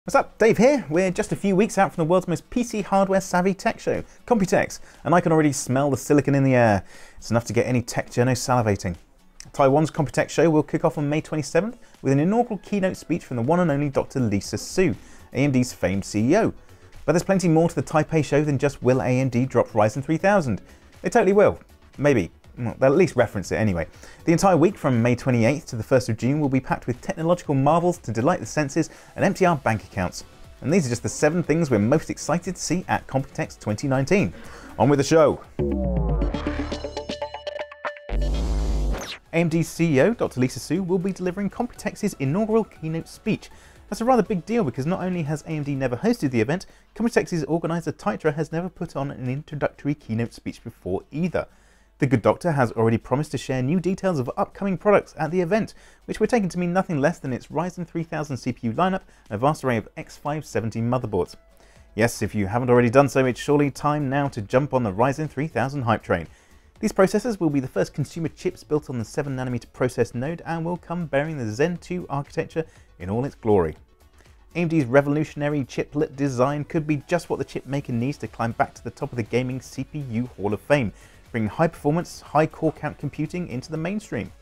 What's up, Dave here. We're just a few weeks out from the world's most PC hardware savvy tech show, Computex, and I can already smell the silicon in the air. It's enough to get any tech journo salivating. Taiwan's Computex show will kick off on May 27th with an inaugural keynote speech from the one and only Dr. Lisa Su, AMD's famed CEO. But there's plenty more to the Taipei show than just will AMD drop Ryzen 3000. They totally will. Maybe. Well, they'll at least reference it anyway. The entire week from May 28th to the 1st of June will be packed with technological marvels to delight the senses and empty our bank accounts. And these are just the 7 things we're most excited to see at Computex 2019. On with the show! AMD's CEO, Dr. Lisa Su, will be delivering Computex's inaugural keynote speech. That's a rather big deal because not only has AMD never hosted the event, Computex's organizer Taiwan has never put on an introductory keynote speech before either. The good doctor has already promised to share new details of upcoming products at the event, which were taken to mean nothing less than its Ryzen 3000 CPU lineup and a vast array of X570 motherboards. Yes, if you haven't already done so, it's surely time now to jump on the Ryzen 3000 hype train. These processors will be the first consumer chips built on the 7nm process node and will come bearing the Zen 2 architecture in all its glory. AMD's revolutionary chiplet design could be just what the chip maker needs to climb back to the top of the gaming CPU Hall of Fame, bringing high-performance, high-core count computing into the mainstream.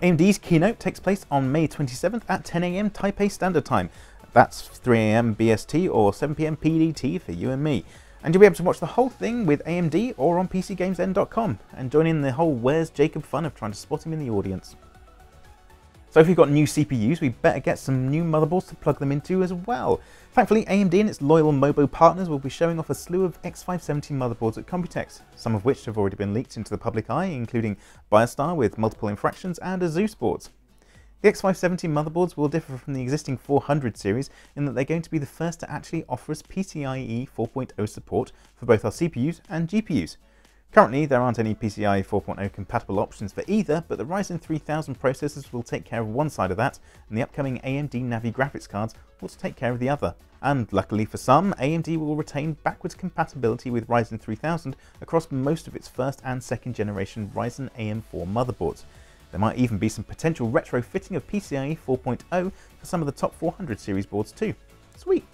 AMD's keynote takes place on May 27th at 10 AM Taipei Standard Time. That's 3 AM BST or 7 PM PDT for you and me. And you'll be able to watch the whole thing with AMD or on PCGamesN.com and join in the whole Where's Jacob fun of trying to spot him in the audience. So if you've got new CPUs, we better get some new motherboards to plug them into as well. Thankfully, AMD and its loyal Mobo partners will be showing off a slew of X570 motherboards at Computex, some of which have already been leaked into the public eye, including BioStar with multiple infractions and Asus boards. The X570 motherboards will differ from the existing 400 series in that they're going to be the first to actually offer us PCIe 4.0 support for both our CPUs and GPUs. Currently, there aren't any PCIe 4.0 compatible options for either, but the Ryzen 3000 processors will take care of one side of that, and the upcoming AMD Navi graphics cards will take care of the other. And luckily for some, AMD will retain backwards compatibility with Ryzen 3000 across most of its first and second generation Ryzen AM4 motherboards. There might even be some potential retrofitting of PCIe 4.0 for some of the top 400 series boards too. Sweet!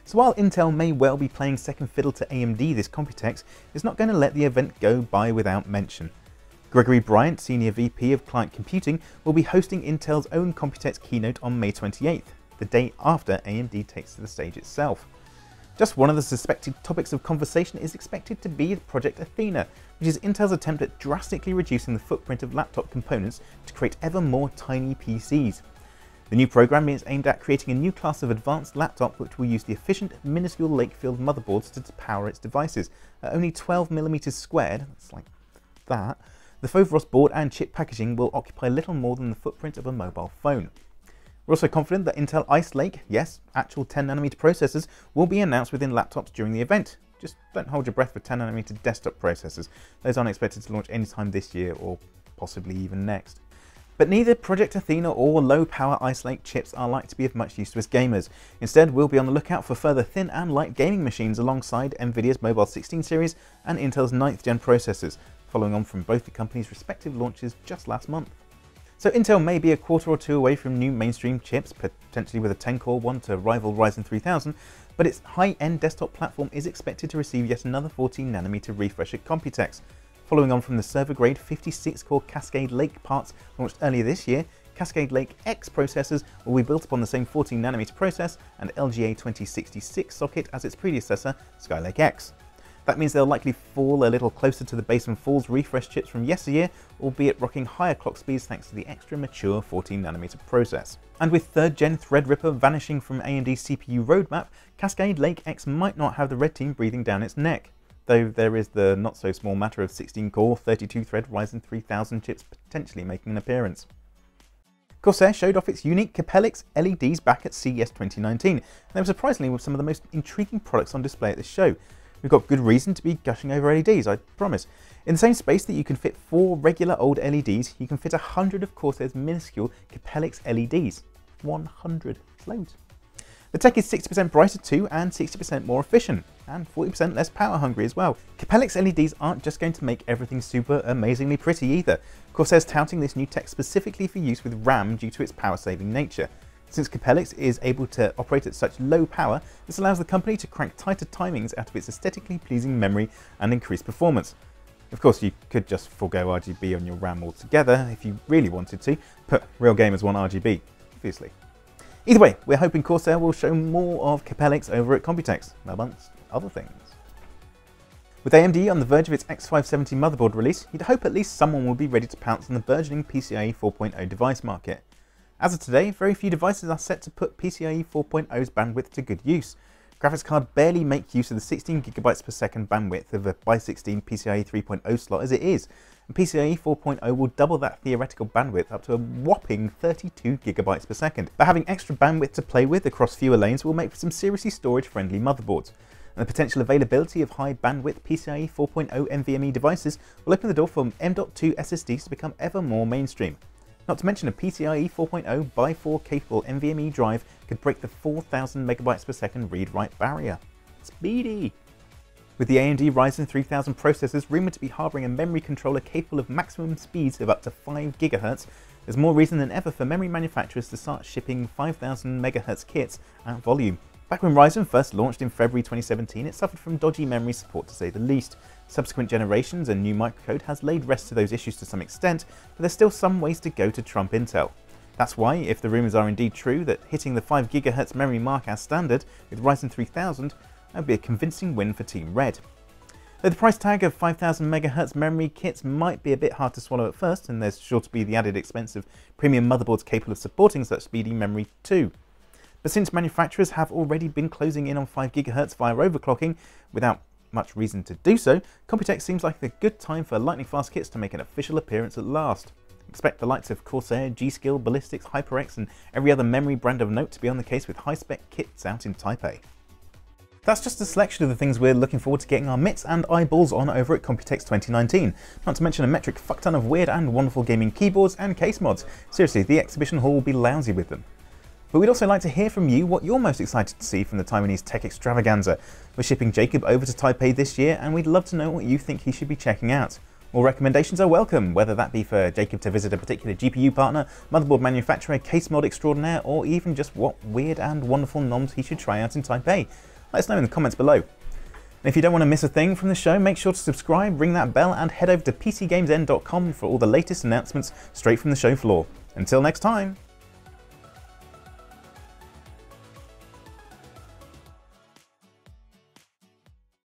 So while Intel may well be playing second fiddle to AMD this Computex, it's not going to let the event go by without mention. Gregory Bryant, Senior VP of Client Computing, will be hosting Intel's own Computex keynote on May 28th, the day after AMD takes to the stage itself. Just one of the suspected topics of conversation is expected to be Project Athena, which is Intel's attempt at drastically reducing the footprint of laptop components to create ever more tiny PCs. The new program is aimed at creating a new class of advanced laptop which will use the efficient, minuscule Lakefield motherboards to power its devices. At only 12mm squared, that's like that, the Foveros board and chip packaging will occupy little more than the footprint of a mobile phone. We're also confident that Intel Ice Lake, yes, actual 10nm processors, will be announced within laptops during the event. Just don't hold your breath for 10nm desktop processors. Those aren't expected to launch anytime this year or possibly even next. But neither Project Athena or low-power Ice Lake chips are likely to be of much use to us gamers. Instead, we'll be on the lookout for further thin and light gaming machines alongside Nvidia's Mobile 16 series and Intel's 9th gen processors, following on from both the company's respective launches just last month. So Intel may be a quarter or two away from new mainstream chips, potentially with a 10-core one to rival Ryzen 3000, but its high-end desktop platform is expected to receive yet another 14nm refresh at Computex. Following on from the server-grade 56-core Cascade Lake parts launched earlier this year, Cascade Lake X processors will be built upon the same 14nm process and LGA 2066 socket as its predecessor, Skylake X. That means they'll likely fall a little closer to the Base and Falls refresh chips from yesteryear, albeit rocking higher clock speeds thanks to the extra mature 14nm process. And with 3rd gen Threadripper vanishing from AMD's CPU roadmap, Cascade Lake X might not have the red team breathing down its neck, though there is the not so small matter of 16-core, 32-thread Ryzen 3000 chips potentially making an appearance. Corsair showed off its unique Computex LEDs back at CES 2019, and they were surprisingly with some of the most intriguing products on display at the show. We've got good reason to be gushing over LEDs, I promise. In the same space that you can fit 4 regular old LEDs, you can fit 100 of Corsair's minuscule Computex LEDs. 100. It's loads. The tech is 60% brighter too and 60% more efficient, and 40% less power hungry as well. Computex LEDs aren't just going to make everything super amazingly pretty either. Corsair's touting this new tech specifically for use with RAM due to its power saving nature. Since Computex is able to operate at such low power, this allows the company to crank tighter timings out of its aesthetically pleasing memory and increase performance. Of course, you could just forego RGB on your RAM altogether if you really wanted to, but real gamers want RGB, obviously. Either way, we're hoping Corsair will show more of Computex over at Computex, amongst other things. With AMD on the verge of its X570 motherboard release, you'd hope at least someone will be ready to pounce on the burgeoning PCIe 4.0 device market. As of today, very few devices are set to put PCIe 4.0's bandwidth to good use. Graphics cards barely make use of the 16GB per second bandwidth of a x16 PCIe 3.0 slot as it is, and PCIe 4.0 will double that theoretical bandwidth up to a whopping 32GB per second. But having extra bandwidth to play with across fewer lanes will make for some seriously storage-friendly motherboards, and the potential availability of high bandwidth PCIe 4.0 NVMe devices will open the door for M.2 SSDs to become ever more mainstream. Not to mention a PCIe 4.0 x 4 capable NVMe drive could break the 4000 MB per second read-write barrier. Speedy! With the AMD Ryzen 3000 processors rumoured to be harbouring a memory controller capable of maximum speeds of up to 5 GHz, there's more reason than ever for memory manufacturers to start shipping 5000 MHz kits at volume. Back when Ryzen first launched in February 2017, it suffered from dodgy memory support to say the least. Subsequent generations and new microcode has laid rest to those issues to some extent, but there's still some ways to go to trump Intel. That's why, if the rumours are indeed true that hitting the 5 GHz memory mark as standard with Ryzen 3000, that would be a convincing win for Team Red. Though the price tag of 5000 MHz memory kits might be a bit hard to swallow at first, and there's sure to be the added expense of premium motherboards capable of supporting such speedy memory too. But since manufacturers have already been closing in on 5 GHz via overclocking without much reason to do so, Computex seems like a good time for lightning fast kits to make an official appearance at last. Expect the likes of Corsair, G-Skill, Ballistics, HyperX and every other memory brand of note to be on the case with high-spec kits out in Taipei. That's just a selection of the things we're looking forward to getting our mitts and eyeballs on over at Computex 2019, not to mention a metric fuckton of weird and wonderful gaming keyboards and case mods. Seriously, the exhibition hall will be lousy with them. But we'd also like to hear from you what you're most excited to see from the Taiwanese tech extravaganza. We're shipping Jacob over to Taipei this year, and we'd love to know what you think he should be checking out. More recommendations are welcome, whether that be for Jacob to visit a particular GPU partner, motherboard manufacturer, case mod extraordinaire, or even just what weird and wonderful noms he should try out in Taipei. Let us know in the comments below. And if you don't want to miss a thing from the show, make sure to subscribe, ring that bell, and head over to PCGamesN.com for all the latest announcements straight from the show floor. Until next time!